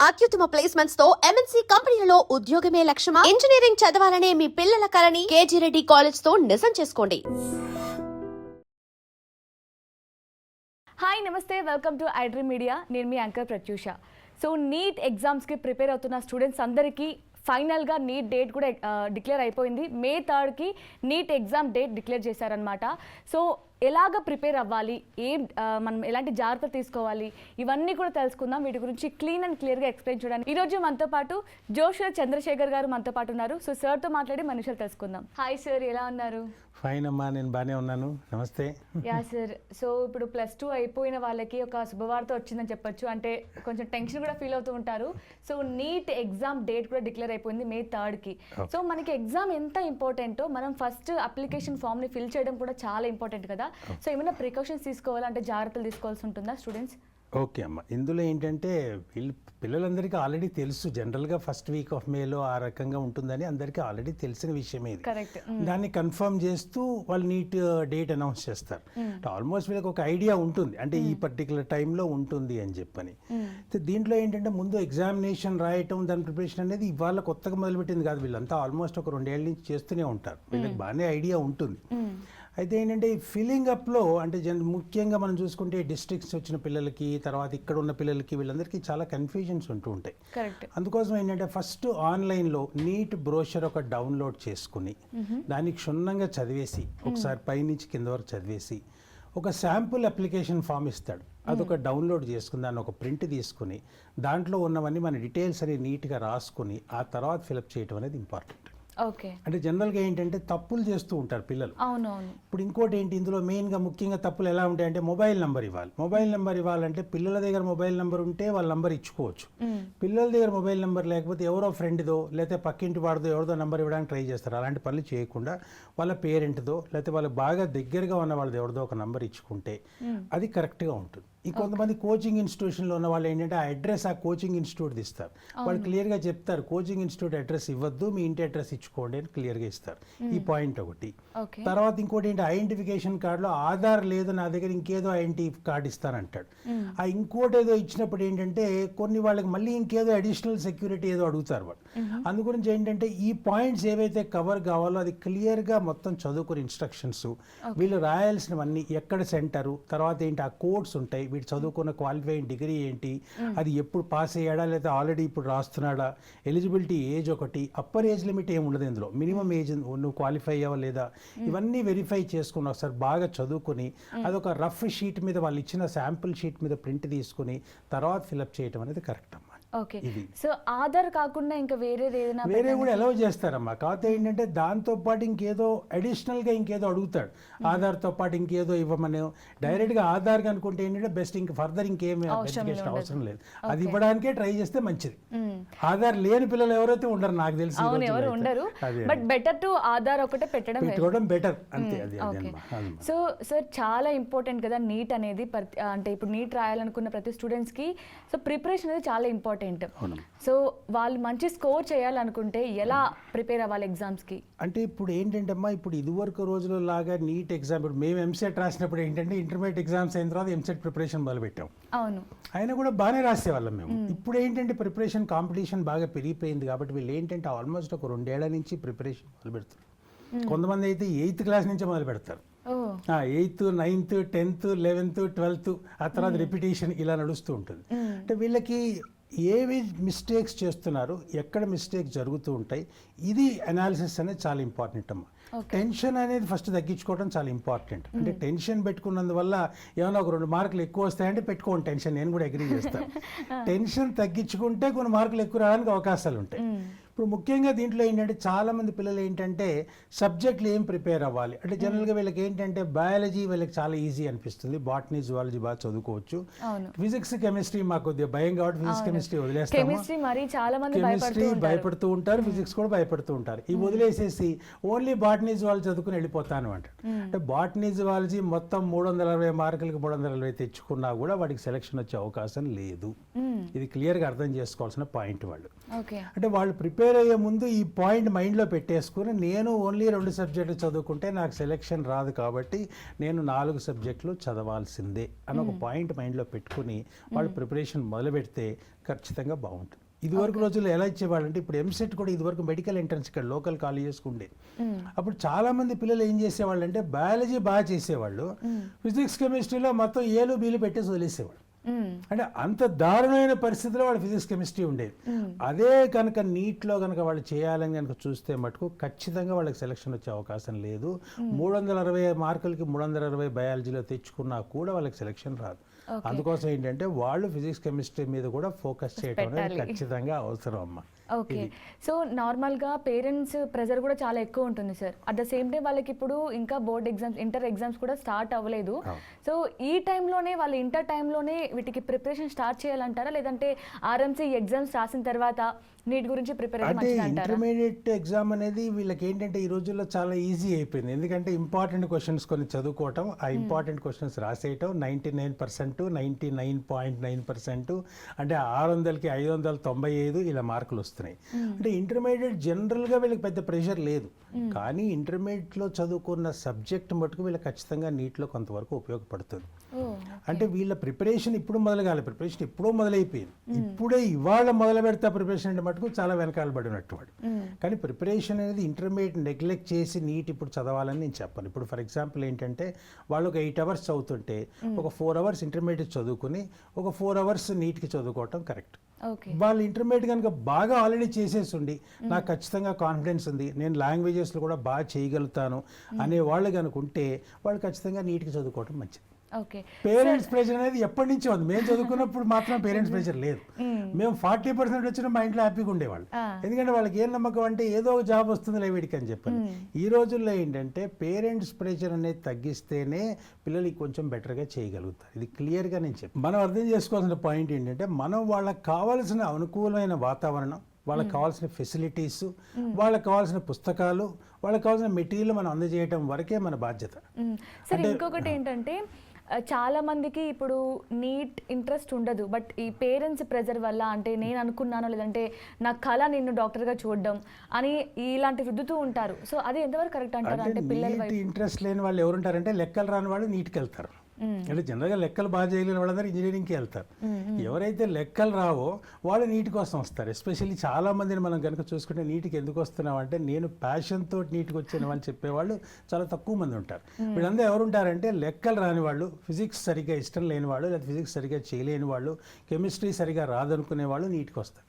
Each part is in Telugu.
అత్యుత్తమ ప్లేస్మెంట్స్ తో ఎంఎన్సీ కంపెనీలలో ఉద్యోగమే లక్ష్యమా? ఇంజనీరింగ్ చదవాలనే మీ పిల్లల కలని కేజీ రెడ్డి కాలేజ్ తో నిజం చేసుకోండి. హాయ్ నమస్తే, వెల్కమ్ టు ఐడ్రీమ్ మీడియా. నేను మీ యాంకర్ ప్రత్యూష. సో నీట్ ఎగ్జామ్స్కి ప్రిపేర్ అవుతున్న స్టూడెంట్స్ అందరికీ ఫైనల్గా నీట్ డేట్ కూడా డిక్లేర్ అయిపోయింది. May 3కి నీట్ ఎగ్జామ్ డేట్ డిక్లేర్ చేశారనమాట. సో ఎలాగ ప్రిపేర్ అవ్వాలి, మనం ఎలాంటి జాగ్రత్తలు తీసుకోవాలి, ఇవన్నీ కూడా తెలుసుకుందాం. వీటి గురించి క్లీన్ అండ్ క్లియర్గా ఎక్స్ప్లెయిన్ చేయడానికి ఈరోజు మనతో పాటు జోషుల చంద్రశేఖర్ గారు మనతో పాటు ఉన్నారు. సో సార్తో మాట్లాడి మన విషయాలు తెలుసుకుందాం. హాయ్ సార్, ఎలా ఉన్నారు? ఫైన్ అమ్మా, నేను బాగానే ఉన్నాను. నమస్తే. యా సార్, సో ఇప్పుడు +2 అయిపోయిన వాళ్ళకి ఒక శుభవార్త వచ్చిందని చెప్పొచ్చు. అంటే కొంచెం టెన్షన్ కూడా ఫీల్ అవుతూ ఉంటారు. సో నీట్ ఎగ్జామ్ డేట్ కూడా డిక్లేర్ అయిపోయింది May 3కి. సో మనకి ఎగ్జామ్ ఎంత ఇంపార్టెంటో మనం ఫస్ట్ అప్లికేషన్ ఫామ్ని ఫిల్ చేయడం కూడా చాలా ఇంపార్టెంట్ కదా. సో ఏమైనా ప్రికాషన్స్ తీసుకోవాలంటే జాగ్రత్తలు తీసుకోవాల్సి ఉంటుందా స్టూడెంట్స్? ఓకే అమ్మ, ఇందులో ఏంటంటే పిల్లలందరికీ ఆల్రెడీ తెలుసు, జనరల్గా ఫస్ట్ వీక్ ఆఫ్ మేలో ఆ రకంగా ఉంటుందని అందరికీ ఆల్రెడీ తెలిసిన విషయమే ఇది. కరెక్ట్. దాన్ని కన్ఫర్మ్ చేస్తూ వాళ్ళు నీట్ డేట్ అనౌన్స్ చేస్తారు. ఆల్మోస్ట్ వీళ్ళకి ఒక ఐడియా ఉంటుంది, అంటే ఈ పర్టికులర్ టైంలో ఉంటుంది అని చెప్పని. దీంట్లో ఏంటంటే ముందు ఎగ్జామినేషన్ రాయటం, దాని ప్రిపరేషన్ అనేది ఇవాళ కొత్తగా మొదలుపెట్టింది కాదు. వీళ్ళంతా ఆల్మోస్ట్ ఒక 2 ఏళ్ళ నుంచి చేస్తూనే ఉంటారు. వీళ్ళకి బాగానే ఐడియా ఉంటుంది. అయితే ఏంటంటే ఈ ఫిల్లింగ్ అప్లో అంటే ముఖ్యంగా మనం చూసుకుంటే డిస్ట్రిక్ట్స్ వచ్చిన పిల్లలకి, తర్వాత ఇక్కడ ఉన్న పిల్లలకి, వీళ్ళందరికీ చాలా కన్ఫ్యూజన్స్ ఉంటూ ఉంటాయి. అందుకోసం ఏంటంటే ఫస్ట్ ఆన్లైన్లో నీట్ బ్రోషర్ ఒక డౌన్లోడ్ చేసుకుని దాన్ని క్షుణ్ణంగా చదివేసి, ఒకసారి పైనుంచి కింద వరకు చదివేసి, ఒక శాంపుల్ అప్లికేషన్ ఫామ్ ఇస్తాడు, అదొక డౌన్లోడ్ చేసుకుని దాన్ని ఒక ప్రింట్ తీసుకుని దాంట్లో ఉన్నవన్నీ మన డీటెయిల్స్ అని నీట్గా రాసుకుని ఆ తర్వాత ఫిలప్ చేయడం అనేది ఇంపార్టెంట్. ఓకే. అంటే జనరల్గా ఏంటంటే తప్పులు చేస్తూ ఉంటారు పిల్లలు. అవునవును. ఇప్పుడు ఇంకోటి ఏంటి, ఇందులో మెయిన్గా ముఖ్యంగా తప్పులు ఎలా ఉంటాయంటే మొబైల్ నెంబర్ ఇవ్వాలి. మొబైల్ నెంబర్ ఇవ్వాలంటే పిల్లల దగ్గర మొబైల్ నెంబర్ ఉంటే వాళ్ళ నెంబర్ ఇచ్చుకోవచ్చు. పిల్లల దగ్గర మొబైల్ నెంబర్ లేకపోతే ఎవరో ఫ్రెండ్దో లేకపోతే పక్కింటి వాడిదో ఎవరిదో నెంబర్ ఇవ్వడానికి ట్రై చేస్తారు. అలాంటి పనులు చేయకుండా వాళ్ళ పేరెంట్దో లేకపోతే వాళ్ళకి బాగా దగ్గరగా ఉన్న వాళ్ళది ఎవరిదో ఒక నెంబర్ ఇచ్చుకుంటే అది కరెక్ట్గా ఉంటుంది. కొంతమంది కోచింగ్ ఇన్స్టిట్యూషన్లో ఉన్న వాళ్ళు ఏంటంటే ఆ అడ్రస్ ఆ కోచింగ్ ఇన్స్టిట్యూట్ ఇస్తారు. వాళ్ళు క్లియర్గా చెప్తారు, కోచింగ్ ఇన్స్టిట్యూట్ అడ్రస్ ఇవ్వద్దు, మీ ఇంటి అడ్రస్ ఇచ్చుకోండి అని క్లియర్గా ఇస్తారు. ఈ పాయింట్ ఒకటి. తర్వాత ఇంకోటి ఏంటి, ఐడెంటిఫికేషన్ కార్డులో ఆధార్ లేదు నా దగ్గర, ఇంకేదో ఐడెంటిటీ కార్డు ఇస్తానంటాడు. ఆ ఇంకోటి ఏదో ఇచ్చినప్పుడు ఏంటంటే కొన్ని వాళ్ళకి మళ్ళీ ఇంకేదో అడిషనల్ సెక్యూరిటీ ఏదో అడుగుతారు వాళ్ళు. అందుగురించి ఏంటంటే ఈ పాయింట్స్ ఏవైతే కవర్ కావాలో అది క్లియర్గా మొత్తం చదువుకుని ఇన్స్ట్రక్షన్స్, వీళ్ళు రాయాల్సినవన్నీ, ఎక్కడ సెంటరు, తర్వాత ఏంటి ఆ కోడ్స్ ఉంటాయి, వీడు చదువుకున్న క్వాలిఫైయింగ్ డిగ్రీ ఏంటి, అది ఎప్పుడు పాస్ అయ్యాడా లేదా ఆల్రెడీ ఇప్పుడు రాస్తున్నాడా, ఎలిజిబిలిటీ ఏజ్ ఒకటి, అప్పర్ ఏజ్ లిమిట్ ఏమి ఉండదు ఇందులో, మినిమం ఏజ్ నువ్వు క్వాలిఫై అయ్యావా లేదా, ఇవన్నీ వెరిఫై చేసుకుని ఒకసారి బాగా చదువుకుని అదొక రఫ్ షీట్ మీద వాళ్ళు ఇచ్చిన శాంపుల్ షీట్ మీద ప్రింట్ తీసుకుని తర్వాత ఫిలప్ చేయడం అనేది కరెక్ట్ అమ్మా. ఓకే. సో ఆధార్ కాకుండా ఇంకా వేరే కూడా అలౌ చేస్తారమ్మా. కాకపోతే ఏంటంటే దాంతో పాటు ఇంకేదో అడిషనల్గా ఇంకేదో అడుగుతాడు. ఆధార్తో పాటు ఇంకేదో ఇవ్వమని డైరెక్ట్గా ఆధార్ అనుకుంటే ఏంటంటే బెస్ట్, ఇంకా ఫర్దర్ ఇంకేమీ వెరిఫికేషన్ అవసరం లేదు. అది ఇవ్వడానికే ట్రై చేస్తే మంచిది. ఆధార్ లేని పిల్లలు ఎవరైతే ఉండరు నాకు తెలిసి, ఉండరు. బట్ బెటర్ టు ఆధార్ ఒకటే పెట్టుకోవడం బెటర్ అంతే. సో సార్ చాలా ఇంపార్టెంట్ కదా నీట్ అనేది. అంటే ఇప్పుడు నీట్ రాయాలనుకున్న ప్రతి స్టూడెంట్స్ కి సో ప్రిపరేషన్ అనేది చాలా ఇంపార్టెంట్. సో వాళ్ళు మంచి స్కోర్ చేయాలనుకుంటే ఎలా ప్రిపేర్ అవ్వాలి ఎగ్జామ్స్ కి? అంటే ఇప్పుడు ఏంటంటే అమ్మా, ఇప్పుడు ఇదివరకు రోజుల లాగా నీట్ ఎగ్జామ్, ఇప్పుడు మేము ఎంసెట్ రాసినప్పుడు ఏంటంటే ఇంటర్మీడియట్ ఎగ్జామ్స్ అయిన తర్వాత ఎంసెట్ ప్రిపరేషన్ మొదలుపెట్టాం. అవును, అయినా కూడా బాగానే రాసేవాళ్ళం మేము. ఇప్పుడు ఏంటంటే ప్రిపరేషన్ కాంపిటీషన్ బాగా పెరిగిపోయింది కాబట్టి వీళ్ళు ఏంటంటే ఆల్మోస్ట్ ఒక 2 ఏళ్ల నుంచి ప్రిపరేషన్ మొదలు పెడతారు. కొంతమంది అయితే 8th క్లాస్ నుంచే మొదలు పెడతారు. 8th, 9th, 10th, 11th, 12th, ఆ తర్వాత రిపిటేషన్ ఇలా నడుస్తూ ఉంటుంది. అంటే వీళ్ళకి ఏవి మిస్టేక్స్ చేస్తున్నారు, ఎక్కడ మిస్టేక్స్ జరుగుతూ ఉంటాయి, ఇది అనాలిసిస్ అనేది చాలా ఇంపార్టెంట్ అమ్మా. టెన్షన్ అనేది ఫస్ట్ తగ్గించుకోవడం చాలా ఇంపార్టెంట్. అంటే టెన్షన్ పెట్టుకున్నందువల్ల ఏమైనా ఒక 2 మార్కులు ఎక్కువ వస్తాయంటే పెట్టుకోండి టెన్షన్, నేను కూడా అగ్రీ చేస్తాను. టెన్షన్ తగ్గించుకుంటే కొన్ని మార్కులు ఎక్కువ రావడానికి అవకాశాలు ఉంటాయి. ఇప్పుడు ముఖ్యంగా దీంట్లో ఏంటంటే చాలా మంది పిల్లలు ఏంటంటే సబ్జెక్టులు ఏం ప్రిపేర్ అవ్వాలి అంటే జనరల్గా వీళ్ళకి ఏంటంటే బయాలజీ వీళ్ళకి చాలా ఈజీ అనిపిస్తుంది, బాటనీ జువాలజీ బాగా చదువుకోవచ్చు. ఫిజిక్స్ కెమిస్ట్రీ మాకు కొద్దిగా భయం కాబట్టి ఫిజిక్స్ కెమిస్ట్రీ వదిలేస్తాము. కెమిస్ట్రీ భయపడుతూ ఉంటారు, ఫిజిక్స్ కూడా భయపడుతూ ఉంటారు. ఇవి వదిలేసేసి ఓన్లీ బాటనీ జువాలజీ చదువుకుని వెళ్ళిపోతాను అంటారు. అంటే బాటనీ జువాలజీ మొత్తం 360 మార్కులకి 340 తెచ్చుకున్నా కూడా వాడికి సెలక్షన్ వచ్చే అవకాశం లేదు. ఇది క్లియర్గా అర్థం చేసుకోవాల్సిన పాయింట్. వాళ్ళు అంటే వాళ్ళు ప్రిపేర్ ప్రిపేర్ అయ్యే ముందు ఈ పాయింట్ మైండ్లో పెట్టేసుకుని నేను ఓన్లీ 2 సబ్జెక్టులు చదువుకుంటే నాకు సెలెక్షన్ రాదు కాబట్టి నేను 4 సబ్జెక్టులు చదవాల్సిందే అని ఒక పాయింట్ మైండ్లో పెట్టుకుని వాళ్ళు ప్రిపరేషన్ మొదలు పెడితే ఖచ్చితంగా బాగుంటుంది. ఇదివరకు రోజుల్లో ఎలా ఇచ్చేవాళ్ళంటే ఇప్పుడు ఎంసెట్ కూడా ఇదివరకు మెడికల్ ఎంట్రన్స్ ఇక్కడ లోకల్ కాలేజెస్కి ఉండేది. అప్పుడు చాలా మంది పిల్లలు ఏం చేసేవాళ్ళు అంటే బయాలజీ బాగా చేసేవాళ్ళు, ఫిజిక్స్ కెమిస్ట్రీలో మొత్తం ఏలు బీలు పెట్టేసి వదిలేసేవాళ్ళు. అంటే అంత దారుణమైన పరిస్థితిలో వాళ్ళు ఫిజిక్స్ కెమిస్ట్రీ ఉండేది. అదే కనుక నీట్లో కనుక వాళ్ళు చేయాలని కనుక చూస్తే మటుకు ఖచ్చితంగా వాళ్ళకి సెలక్షన్ వచ్చే అవకాశం లేదు. 360 మార్కులకి 360 బయాలజీలో తెచ్చుకున్నా కూడా వాళ్ళకి సెలక్షన్ రాదు. అందుకోసం ఏంటంటే వాళ్ళు ఫిజిక్స్ కెమిస్ట్రీ మీద కూడా ఫోకస్ చేయడం అనేది ఖచ్చితంగా అవసరం అమ్మా. ఓకే, సో నార్మల్గా పేరెంట్స్ ప్రెజర్ కూడా చాలా ఎక్కువ ఉంటుంది sir. At the same time వాళ్ళకి ఇప్పుడు ఇంకా బోర్డ్ ఎగ్జామ్స్, ఇంటర్ ఎగ్జామ్స్ కూడా స్టార్ట్ అవ్వలేదు. సో ఈ టైంలోనే వాళ్ళు ఇంటర్ టైంలోనే వీటికి ప్రిపరేషన్ స్టార్ట్ చేయాలంటారా, లేదంటే ఆర్ఎంసీ ఎగ్జామ్స్ రాసిన తర్వాత నీట్ గురించి ప్రిపేర్ అంటే ఇంటర్మీడియట్ ఎగ్జామ్ అనేది వీళ్ళకి ఏంటంటే ఈ రోజుల్లో చాలా ఈజీ అయిపోయింది. ఎందుకంటే ఇంపార్టెంట్ క్వశ్చన్స్ కొన్ని చదువుకోవటం, ఆ ఇంపార్టెంట్ క్వశ్చన్స్ రాసేయటం 99%, 99.9%, అంటే 600కి 595 ఇలా మార్కులు వస్తున్నాయి. అంటే ఇంటర్మీడియట్ జనరల్గా వీళ్ళకి పెద్ద ప్రెషర్ లేదు. కానీ ఇంటర్మీడియట్లో చదువుకున్న సబ్జెక్ట్ మటుకు వీళ్ళకి ఖచ్చితంగా నీట్లో కొంతవరకు ఉపయోగపడుతుంది. అంటే వీళ్ళ ప్రిపరేషన్ ఇప్పుడు మొదలగాలి, ప్రిపరేషన్ ఎప్పుడో మొదలైపోయింది. ఇప్పుడే ఇవాళ మొదలు పెడతా ప్రిపరేషన్ అంటే మటుకు చాలా వెనకాల పడినట్టు వాడు. కానీ ప్రిపరేషన్ అనేది ఇంటర్మీడియట్ నెగ్లెక్ట్ చేసి నీట్ ఇప్పుడు చదవాలని నేను చెప్పను. ఇప్పుడు ఫర్ ఎగ్జాంపుల్ ఏంటంటే వాళ్ళు ఒక 8 అవర్స్ చదువుతుంటే ఒక 4 అవర్స్ ఇంటర్మీడియట్ చదువుకుని ఒక 4 అవర్స్ నీట్కి చదువుకోవటం కరెక్ట్. వాళ్ళు ఇంటర్మీడియట్ కనుక బాగా ఆల్రెడీ చేసేసి ఉండి నాకు ఖచ్చితంగా కాన్ఫిడెన్స్ ఉంది, నేను లాంగ్వేజెస్లో కూడా బాగా చేయగలుగుతాను అనే వాళ్ళు కనుక ఉంటే వాళ్ళు ఖచ్చితంగా నీట్కి చదువుకోవటం మంచిది. పేరెంట్స్ ప్రెషర్ అనేది ఎప్పటి నుంచో ఉంది. మేము చదువుకున్నప్పుడు మాత్రం పేరెంట్స్ ప్రెషర్ లేదు. మేము 40% వచ్చిన మా ఇంట్లో హ్యాపీగా ఉండేవాళ్ళు. ఎందుకంటే వాళ్ళకి ఏం నమ్మకం అంటే ఏదో ఒక జాబ్ వస్తుంది వీడికి అని చెప్పని. ఈ రోజుల్లో ఏంటంటే పేరెంట్స్ ప్రెషర్ అనేది తగ్గిస్తేనే పిల్లలకి కొంచెం బెటర్గా చేయగలుగుతారు. ఇది క్లియర్గా నేను చెప్పాను. మనం అర్థం చేసుకోవాల్సిన పాయింట్ ఏంటంటే మనం వాళ్ళకి కావాల్సిన అనుకూలమైన వాతావరణం, వాళ్ళకి కావాల్సిన ఫెసిలిటీస్, వాళ్ళకి కావాల్సిన పుస్తకాలు, వాళ్ళకి కావాల్సిన మెటీరియల్ మనం అందజేయడం వరకే మన బాధ్యత. సరే, ఇంకొకటి ఏంటంటే చాలా మందికి ఇప్పుడు నీట్ ఇంట్రెస్ట్ ఉండదు, బట్ ఈ పేరెంట్స్ ప్రెజర్ వల్ల, అంటే నేను అనుకున్నాను లేదంటే నా కళ నిన్ను డాక్టర్గా చూడడం అని ఇలాంటి రుద్దుతూ ఉంటారు. సో అది ఎంతవరకు కరెక్ట్ అంటారు? అంటే పిల్లలు ఇంట్రెస్ట్ లేని వాళ్ళు ఎవరుంటారంటే లెక్కలు రాని వాళ్ళు నీట్కి వెళ్తారు. అంటే జనరల్గా లెక్కలు బాగా చేయలేని వాళ్ళందరూ ఇంజనీరింగ్కి వెళ్తారు. ఎవరైతే లెక్కలు రావో వాళ్ళు నీటి కోసం వస్తారు. ఎస్పెషల్లీ చాలా మందిని మనం కనుక చూసుకుంటే నీటికి ఎందుకు వస్తున్నాం అంటే నేను ప్యాషన్ తోటి నీటికి వచ్చాను అని చెప్పేవాళ్ళు చాలా తక్కువ మంది ఉంటారు. వీళ్ళందరూ ఎవరుంటారంటే లెక్కలు రాని వాళ్ళు, ఫిజిక్స్ సరిగ్గా ఇష్టం లేని వాళ్ళు, లేదా ఫిజిక్స్ సరిగ్గా చేయలేని వాళ్ళు, కెమిస్ట్రీ సరిగ్గా రాదనుకునే వాళ్ళు నీటికి వస్తారు.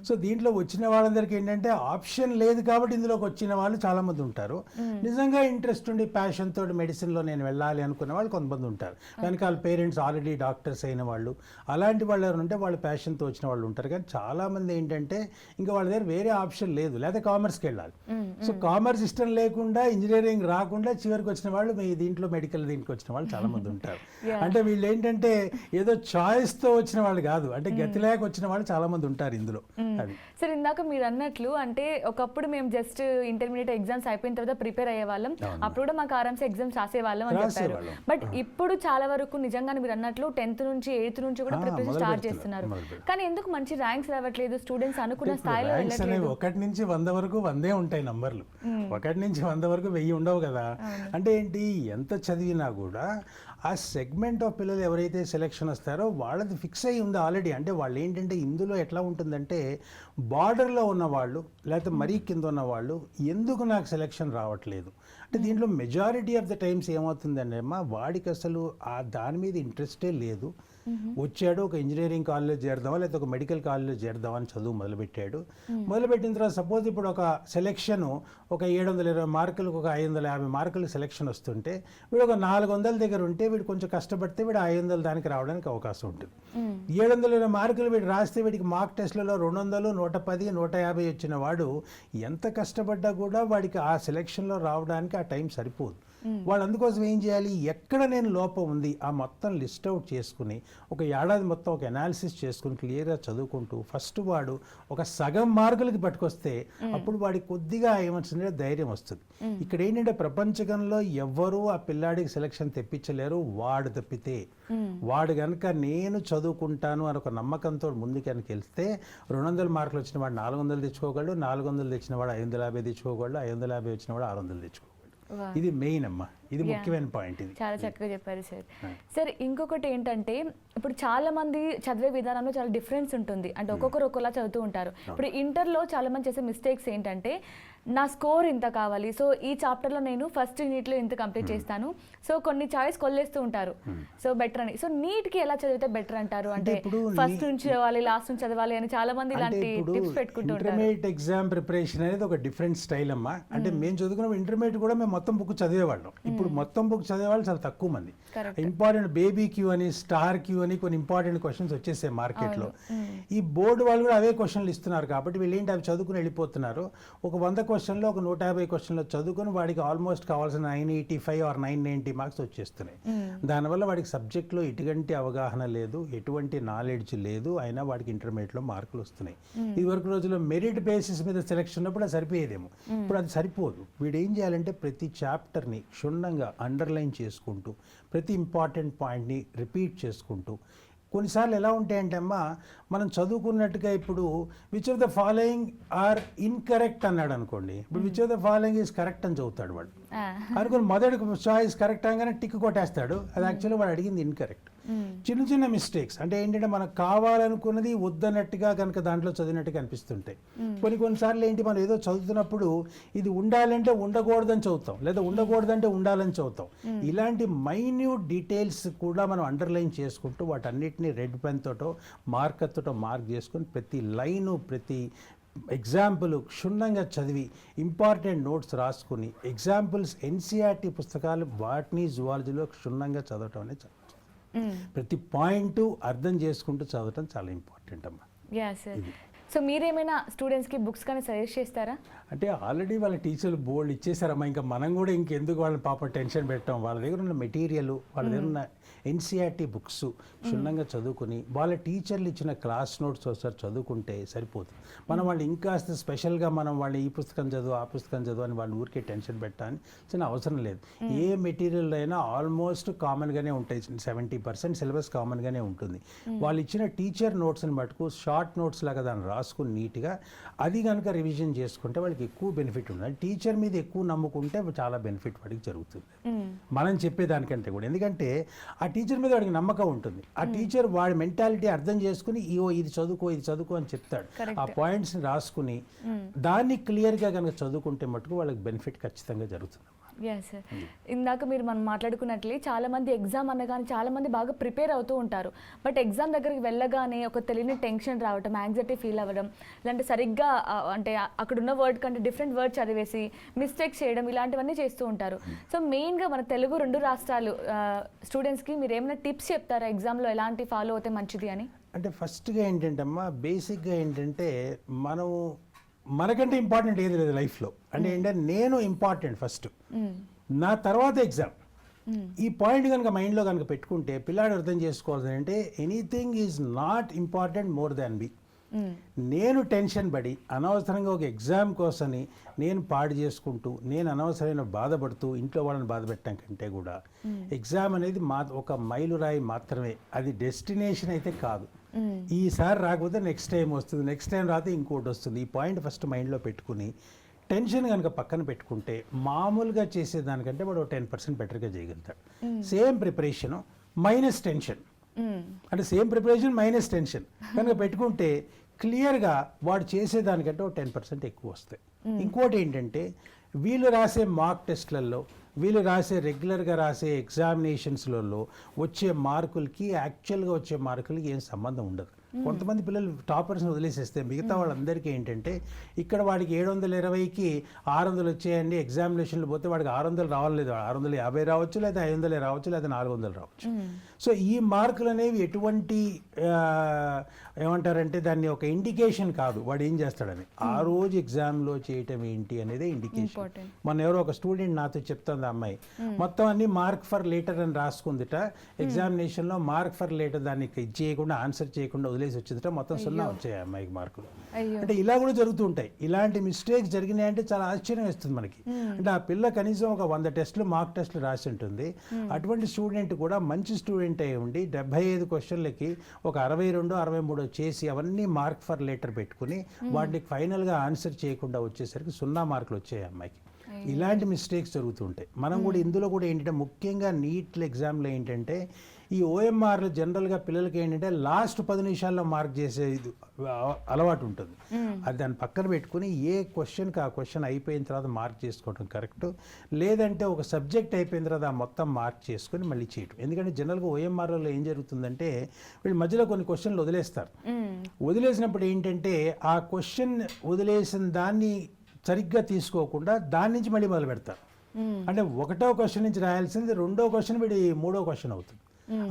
సో దీంట్లో వచ్చిన వాళ్ళందరికీ ఏంటంటే ఆప్షన్ లేదు కాబట్టి ఇందులోకి వచ్చిన వాళ్ళు చాలా మంది ఉంటారు. నిజంగా ఇంట్రెస్ట్ ఉండి ప్యాషన్ తోటి మెడిసిన్లో నేను వెళ్ళాలి అనుకునే వాళ్ళు కొంతమంది ఉంటారు. వెనకాల పేరెంట్స్ ఆల్రెడీ డాక్టర్స్ అయిన వాళ్ళు, అలాంటి వాళ్ళు ఎవరు ఉంటే వాళ్ళు ప్యాషన్తో వచ్చిన వాళ్ళు ఉంటారు. కానీ చాలా మంది ఏంటంటే ఇంకా వాళ్ళ దగ్గర వేరే ఆప్షన్ లేదు, లేదా కామర్స్కి వెళ్ళాలి. సో కామర్స్ ఇష్టం లేకుండా ఇంజనీరింగ్ రాకుండా చివరికి వచ్చిన వాళ్ళు మీ దీంట్లో మెడికల్ దీనికి వచ్చిన వాళ్ళు చాలా మంది ఉంటారు. అంటే వీళ్ళు ఏంటంటే ఏదో చాయిస్తో వచ్చిన వాళ్ళు కాదు, అంటే గతి లేక వచ్చిన వాళ్ళు చాలా మంది ఉంటారు ఇందులో. సరే, ఇందాక మీరు అన్నట్లు అంటే ఒకప్పుడు మేము జస్ట్ ఇంటర్మీడియట్ ఎగ్జామ్స్ అయిపోయిన తర్వాత ప్రిపేర్ అయ్యే వాళ్ళం, అప్పుడు కూడా మాకు ఆరామ్స్ ఎగ్జామ్స్ రాసేవాళ్ళం అని చెప్పారు. బట్ ఇప్పుడు చాలా వరకు నిజంగానే మీరు అన్నట్లు 10th నుంచి 8th నుంచి కూడా ప్రిపరేషన్ స్టార్ట్ చేస్తున్నారు. కానీ ఎందుకు మంచి ర్యాంక్స్ రావట్లేదు? స్టూడెంట్స్ అనుకున్న స్థాయిలో వెళ్ళట్లేదు. 1 నుంచి 100 వరకు 100 ఉంటాయి నంబర్లు. 1 నుంచి 100 వరకు 1000 ఉండవు కదా. అంటే ఏంటి, ఎంత చదివినా కూడా ఆ సెగ్మెంట్ ఆఫ్ పిల్లలు ఎవరైతే సెలెక్షన్ వస్తారో వాళ్ళది ఫిక్స్ అయ్యి ఉంది ఆల్రెడీ. అంటే వాళ్ళు ఏంటంటే ఇందులో ఎట్లా ఉంటుందంటే బార్డర్లో ఉన్నవాళ్ళు లేకపోతే మరీ కింద ఉన్నవాళ్ళు ఎందుకు నాకు సెలెక్షన్ రావట్లేదు అంటే దీంట్లో మెజారిటీ ఆఫ్ ద టైమ్స్ ఏమవుతుందంటే అమ్మా వాడికి అసలు ఆ దాని మీద ఇంట్రెస్టే లేదు. వచ్చాడు, ఒక ఇంజనీరింగ్ కాలేజ్లో చేరదామా లేకపోతే ఒక మెడికల్ కాలేజ్లో చేరదామని చదువు మొదలుపెట్టాడు. మొదలుపెట్టిన తర్వాత సపోజ్ ఇప్పుడు ఒక సెలెక్షన్ ఒక 720 మార్కులకు ఒక 550 మార్కులకు సెలెక్షన్ వస్తుంటే వీడు ఒక 400 దగ్గర ఉంటే వీడు కొంచెం కష్టపడితే వీడు 500 దానికి రావడానికి అవకాశం ఉంటుంది. 720 మార్కులు వీడు రాస్తే వీడికి మార్క్ టెస్ట్లలో 200, 110, 150 వచ్చిన వాడు ఎంత కష్టపడ్డా కూడా వాడికి ఆ సెలెక్షన్లో రావడానికి ఆ టైం సరిపోదు. వాళ్ళు అందుకోసం ఏం చేయాలి, ఎక్కడ నేను లోపం ఉంది ఆ మొత్తం లిస్ట్ అవుట్ చేసుకుని ఒక ఏడాది మొత్తం ఒక అనాలిసిస్ చేసుకుని క్లియర్గా చదువుకుంటూ ఫస్ట్ వాడు ఒక సగం మార్కులకి పట్టుకొస్తే అప్పుడు వాడికి కొద్దిగా ఏమొచ్చిందంటే ధైర్యం వస్తుంది. ఇక్కడ ఏంటంటే ప్రపంచకంలో ఎవ్వరూ ఆ పిల్లాడికి సెలక్షన్ తెప్పించలేరు, వాడు తప్పితే. వాడు కనుక నేను చదువుకుంటాను అని ఒక నమ్మకంతో ముందుకు కనుక వెళ్తే 200 మార్కులు వచ్చిన వాడు 400 తెచ్చుకోగలడు, 400 తెచ్చిన వాడు 550 తెచ్చుకోగలడు, 550 వచ్చిన వాడు 600 తెచ్చుకోగలడు. ఇది మెయిన్ అమ్మా, ఇది ముఖ్యమైన పాయింట్. ఇది చాలా చక్కగా చెప్పారు సార్. సార్ ఇంకొకటి ఏంటంటే ఇప్పుడు చాలా మంది చదివే విధానంలో చాలా డిఫరెన్స్ ఉంటుంది, అంటే ఒక్కొక్కరు ఒక్కోలా చదువుతూ ఉంటారు. ఇప్పుడు ఇంటర్లో చాలా మంది చేసే మిస్టేక్స్ ఏంటంటే నా స్కోర్ ఇంత కావాలి, సో ఈ చాప్టర్లో నేను ఫస్ట్ యూనిట్లో ఇంత కంప్లీట్ చేస్తాను, సో కొన్ని చాయిస్ కొల్లేస్తూ ఉంటారు, సో బెటర్ అని. సో నీట్కి ఎలా చదివితే బెటర్ అంటారు, అంటే ఫస్ట్ నుంచి చదవాలి లాస్ట్ నుంచి చదవాలి అని చాలా మంది ఇలాంటి టిప్స్ పెట్టుకుంటూ ఉంటారు. ఇంటర్మీడియట్ ఎగ్జామ్ ప్రిపరేషన్ అనేది ఒక డిఫరెంట్ స్టైల్ అమ్మా. అంటే మేము చదువుకున్న ఇంటర్మీడియట్ కూడా మేము మొత్తం బుక్ చదివేవాళ్ళం. ఇప్పుడు మొత్తం బుక్ చదివేవాళ్ళు చాలా తక్కువ మంది. ఇంపార్టెంట్ బేబీ క్యూ అని, స్టార్ క్యూ అని కొన్ని ఇంపార్టెంట్ క్వశ్చన్స్ వచ్చేసాయి మార్కెట్లో. ఈ బోర్డు వాళ్ళు కూడా అవే క్వశ్చన్లు ఇస్తున్నారు కాబట్టి వీళ్ళు ఏంటి అవి చదువుకుని వెళ్ళిపోతున్నారు. ఒక 100 క్వశ్చన్లో ఒక 150 క్వశ్చన్లో చదువుకుని వాడికి ఆల్మోస్ట్ కావాల్సిన 985 ఆర్ 990 మార్క్స్ వచ్చేస్తున్నాయి. దానివల్ల వాడికి సబ్జెక్ట్లో ఎటువంటి అవగాహన లేదు, ఎటువంటి నాలెడ్జ్ లేదు, అయినా వాడికి ఇంటర్మీడియట్లో మార్కులు వస్తున్నాయి. ఇది వరకు రోజుల్లో మెరిట్ బేసిస్ మీద సెలెక్షన్ ఉన్నప్పుడు అది సరిపోయేదేమో, ఇప్పుడు అది సరిపోదు. వీడు ఏం చేయాలంటే ప్రతి చాప్టర్ని క్షుణ్ణంగా అండర్లైన్ చేసుకుంటూ ప్రతి ఇంపార్టెంట్ పాయింట్ని రిపీట్ చేసుకుంటూ, కొన్నిసార్లు ఎలా ఉంటాయంటే అమ్మా మనం చదువుకున్నట్టుగా ఇప్పుడు which of the following are incorrect అన్నాడు అనుకోండి, ఇప్పుడు which of the following is correct అని చదువుతాడు వాడు. అనుకుని మొదటి చాయిస్ కరెక్ట్ అనగానే టిక్ కొట్టేస్తాడు, అది యాక్చువల్లీ వాడు అడిగింది ఇన్కరెక్ట్. చిన్న చిన్న మిస్టేక్స్ అంటే ఏంటంటే మనకు కావాలనుకున్నది వద్దన్నట్టుగా కనుక దాంట్లో చదివినట్టుగా అనిపిస్తుంటాయి. కొన్నిసార్లు ఏంటి మనం ఏదో చదువుతున్నప్పుడు ఇది ఉండాలంటే ఉండకూడదని చదువుతాం, లేదా ఉండకూడదంటే ఉండాలని చదువుతాం. ఇలాంటి మైన్యూట్ డీటెయిల్స్ కూడా మనం అండర్లైన్ చేసుకుంటూ వాటన్నిటిని రెడ్ పెన్ తోటో మార్కర్తో మార్క్ చేసుకుని ప్రతి లైను ప్రతి ఎగ్జాంపుల్ క్షుణ్ణంగా చదివి ఇంపార్టెంట్ నోట్స్ రాసుకుని ఎగ్జాంపుల్స్ ఎన్సీఆర్టీ పుస్తకాలు బాటనీ జువాలజీలో క్షుణ్ణంగా చదవటం అనేది ప్రతి పాయింట్ అర్థం చేసుకుంటూ చదవటం చాలా ఇంపార్టెంట్ అమ్మా. సో మీరేమైనా స్టూడెంట్స్కి బుక్స్ కానీ సజెస్ట్ చేస్తారా? అంటే ఆల్రెడీ వాళ్ళ టీచర్లు బోర్డు ఇచ్చేసారమ్మా, ఇంకా మనం కూడా ఇంకెందుకు వాళ్ళని పాప టెన్షన్ పెట్టాం. వాళ్ళ దగ్గర ఉన్న మెటీరియల్, వాళ్ళ దగ్గర ఉన్న ఎన్సీఆర్టీ బుక్స్ క్షుణ్ణంగా చదువుకుని వాళ్ళ టీచర్లు ఇచ్చిన క్లాస్ నోట్స్ ఒకసారి చదువుకుంటే సరిపోతుంది. మనం వాళ్ళు ఇంకాస్త స్పెషల్గా మనం వాళ్ళు ఈ పుస్తకం చదువు ఆ పుస్తకం చదువు అని వాళ్ళు ఊరికే టెన్షన్ పెట్టాలని చిన్న అవసరం లేదు. ఏ మెటీరియల్ అయినా ఆల్మోస్ట్ కామన్గానే ఉంటాయి, 70% సిలబస్ కామన్గానే ఉంటుంది. వాళ్ళు ఇచ్చిన టీచర్ నోట్స్ని మటుకు షార్ట్ నోట్స్ లాగా దాన్ని రాసుకుని నీట్గా అది కనుక రివిజన్ చేసుకుంటే వాళ్ళకి ఎక్కువ బెనిఫిట్ ఉంటుంది. టీచర్ మీద ఎక్కువ నమ్ముకుంటే చాలా బెనిఫిట్ వాడికి జరుగుతుంది మనం చెప్పేదానికంటే కూడా. ఎందుకంటే ఆ టీచర్ మీద వాడికి నమ్మకం ఉంటుంది. ఆ టీచర్ వాడి మెంటాలిటీ అర్థం చేసుకుని ఇది చదువుకో అని చెప్తాడు. ఆ పాయింట్స్ని రాసుకుని దాన్ని క్లియర్గా కనుక చదువుకుంటే మటుకు వాళ్ళకి బెనిఫిట్ ఖచ్చితంగా జరుగుతుంది. సార్ ఇందాక మనం మాట్లాడుకున్నట్లే చాలా మంది ఎగ్జామ్ అనగానే చాలా మంది బాగా ప్రిపేర్ అవుతూ ఉంటారు, బట్ ఎగ్జామ్ దగ్గరికి వెళ్ళగానే ఒక తెలియని టెన్షన్ రావడం, యాంగ్జైటీ ఫీల్ అవ్వడం, ఇలాంటి సరిగ్గా అంటే అక్కడ ఉన్న వర్డ్ కంటే డిఫరెంట్ వర్డ్ చదివేసి మిస్టేక్స్ చేయడం, ఇలాంటివన్నీ చేస్తూ ఉంటారు. సో మెయిన్గా మన తెలుగు 2 రాష్ట్రాలు స్టూడెంట్స్కి మీరు ఏమైనా టిప్స్ చెప్తారా ఎగ్జామ్లో ఎలాంటి ఫాలో అవుతే మంచిది అని? అంటే ఫస్ట్గా ఏంటంటే అమ్మా బేసిక్గా ఏంటంటే మనకంటే ఇంపార్టెంట్ ఏది లేదు లైఫ్లో. అంటే ఏంటంటే నేను ఇంపార్టెంట్ ఫస్ట్, నా తర్వాత ఎగ్జామ్. ఈ పాయింట్ కనుక మైండ్లో కనుక పెట్టుకుంటే పిల్లాడు అర్థం చేసుకోవాల్సింది అంటే anything is not important more than B. నేను టెన్షన్ పడి అనవసరంగా ఒక ఎగ్జామ్ కోసమని నేను పాడు చేసుకుంటూ నేను అనవసరమైన బాధపడుతూ ఇంట్లో వాళ్ళని బాధ పెట్టడం కంటే కూడా ఎగ్జామ్ అనేది ఒక మైలురాయి మాత్రమే, అది డెస్టినేషన్ అయితే కాదు. ఈసారి రాకపోతే నెక్స్ట్ టైం వస్తుంది, నెక్స్ట్ టైం రాతే ఇంకోటి వస్తుంది. ఈ పాయింట్ ఫస్ట్ మైండ్లో పెట్టుకుని టెన్షన్ కనుక పక్కన పెట్టుకుంటే మామూలుగా చేసేదానికంటే వాడు 10% బెటర్గా చేయగలుగుతాడు. సేమ్ ప్రిపరేషన్ మైనస్ టెన్షన్, అంటే సేమ్ ప్రిపరేషన్ మైనస్ టెన్షన్ కనుక పెట్టుకుంటే క్లియర్గా వాడు చేసేదానికంటే 10% ఎక్కువ వస్తాయి. ఇంకోటి ఏంటంటే వీళ్ళు రాసే మార్క్ టెస్ట్లలో, వీళ్ళు రాసే రెగ్యులర్గా రాసే ఎగ్జామినేషన్స్లలో వచ్చే మార్కులకి యాక్చువల్గా వచ్చే మార్కులకి ఏం సంబంధం ఉండదు. కొంతమంది పిల్లలు టాపర్స్ని వదిలేసేస్తే మిగతా వాళ్ళందరికీ ఏంటంటే ఇక్కడ వాడికి 720కి 600 వచ్చాయండి, ఎగ్జామినేషన్లు పోతే వాడికి 600 రావలేదు, 650 రావచ్చు, లేదా 500 రావచ్చు, లేదా 400 రావచ్చు. సో ఈ మార్కులు అనేవి ఎటువంటి ఏమంటారంటే దాన్ని ఒక ఇండికేషన్ కాదు వాడు ఏం చేస్తాడని. ఆ రోజు ఎగ్జామ్లో చేయటం ఏంటి అనేది ఇండికేషన్. మన ఎవరో ఒక స్టూడెంట్ నాతో చెప్తుంది, ఆ అమ్మాయి మొత్తం అన్ని మార్క్ ఫర్ లేటర్ అని రాసుకుందిట, ఎగ్జామినేషన్లో మార్క్ ఫర్ లేటర్ దాన్ని చేయకుండా ఆన్సర్ చేయకుండా వదిలేసి వచ్చిందిట, మొత్తం 0 వచ్చాయి ఆ అమ్మాయికి మార్కులు. అంటే ఇలా కూడా జరుగుతూ ఉంటాయి. ఇలాంటి మిస్టేక్స్ జరిగినాయంటే చాలా ఆశ్చర్యం వేస్తుంది మనకి. అంటే ఆ పిల్ల కనీసం ఒక 100 టెస్టులు మార్క్ టెస్టులు రాసి ఉంటుంది. అటువంటి స్టూడెంట్ కూడా మంచి స్టూడెంట్ అయి ఉండి 75 క్వశ్చన్లకి ఒక 62, 63 చేసి అవన్నీ మార్క్ ఫర్ లేటర్ పెట్టుకుని వాటికి ఫైనల్గా ఆన్సర్ చేయకుండా వచ్చేసరికి 0 మార్కులు వచ్చాయి అమ్మాయికి. ఇలాంటి మిస్టేక్స్ జరుగుతుంటాయి. మనం కూడా ఇందులో కూడా ఏంటంటే ముఖ్యంగా నీట్ ఎగ్జామ్లో ఏంటంటే ఈ ఓఎంఆర్లు జనరల్గా పిల్లలకి ఏంటంటే లాస్ట్ 10 నిమిషాల్లో మార్క్ చేసే అలవాటు ఉంటుంది. అది దాన్ని పక్కన పెట్టుకుని ఏ క్వశ్చన్కి ఆ క్వశ్చన్ అయిపోయిన తర్వాత మార్క్ చేసుకోవడం కరెక్ట్. లేదంటే ఒక సబ్జెక్ట్ అయిపోయిన తర్వాత ఆ మొత్తం మార్క్ చేసుకుని మళ్ళీ చేయటం. ఎందుకంటే జనరల్గా ఓఎంఆర్లో ఏం జరుగుతుందంటే వీళ్ళు మధ్యలో కొన్ని క్వశ్చన్లు వదిలేస్తారు. వదిలేసినప్పుడు ఏంటంటే ఆ క్వశ్చన్ వదిలేసిన దాన్ని సరిగ్గా తీసుకోకుండా దాని నుంచి మళ్ళీ మొదలు పెడతారు. అంటే 1వ క్వశ్చన్ నుంచి రాయాల్సింది 2వ క్వశ్చన్ వీడి 3వ క్వశ్చన్ అవుతుంది.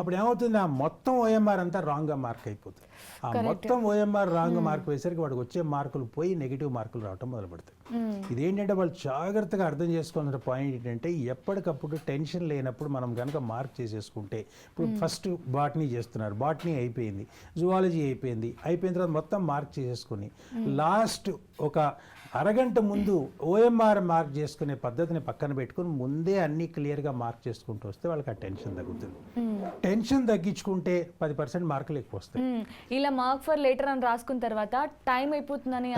అప్పుడు ఏమవుతుంది, ఆ మొత్తం ఓఎంఆర్ అంతా రాంగ్గా మార్క్ అయిపోతుంది. ఆ మొత్తం ఓఎంఆర్ రాంగ్ మార్క్ వేసరికి వాడికి వచ్చే మార్కులు పోయి నెగిటివ్ మార్కులు రావడం మొదలు పెడతాయి. ఇదేంటంటే వాళ్ళు జాగ్రత్తగా అర్థం చేసుకోవాల్సిన పాయింట్ ఏంటంటే ఎప్పటికప్పుడు టెన్షన్ లేనప్పుడు మనం కనుక మార్క్ చేసేసుకుంటే, ఇప్పుడు ఫస్ట్ బాటనీ చేస్తున్నారు, బాటనీ అయిపోయింది, జువాలజీ అయిపోయింది, అయిపోయిన తర్వాత మొత్తం మార్క్ చేసేసుకుని లాస్ట్ ఒక అరగంట ముందు ఓఎంఆర్ మార్క్ చేసుకునే పద్ధతిని పక్కన పెట్టుకుని ముందే అన్ని క్లియర్గా మార్క్ చేసుకుంటూ వస్తే వాళ్ళకి ఆ టెన్షన్ తగ్గుతుంది. టెన్షన్ తగ్గించుకుంటే 10% మార్కులు ఎక్కువ వస్తాయి. ఇలా మార్క్ ఫర్ లేటర్ అని రాసుకున్న తర్వాత టైం అయిపోతుందని